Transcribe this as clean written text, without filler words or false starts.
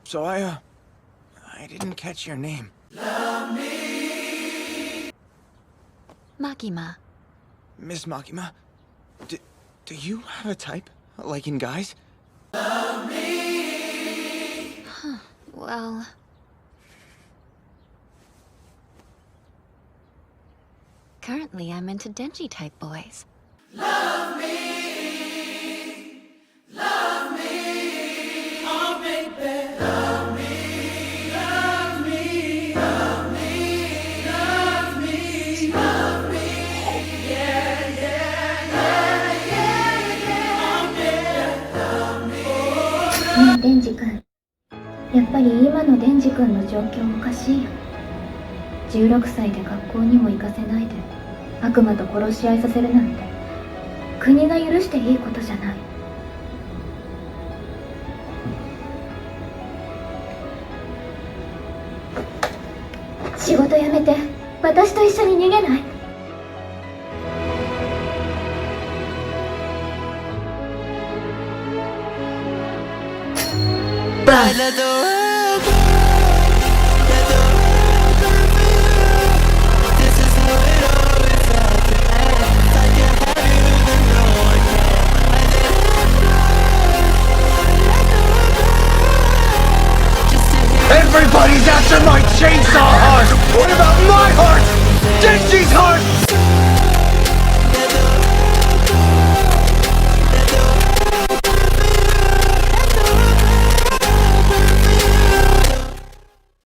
So I didn't catch your name. Makima. Miss Makima, do you have a type, like in guys? Well... Currently, I'm into Denji-type boys. Love me, oh baby. Love me, love me, love me, love me, love me. Yeah, yeah, yeah, yeah, yeah. Oh baby, love me. ねえデンジ君、やっぱり今のデンジ君の状況おかしいよ。16歳で学校にも行かせないで悪魔と殺し合いさせるなんて国が許していいことじゃない。仕事辞めて私と一緒に逃げない？Everybody's after my chainsaw heart! What about my heart?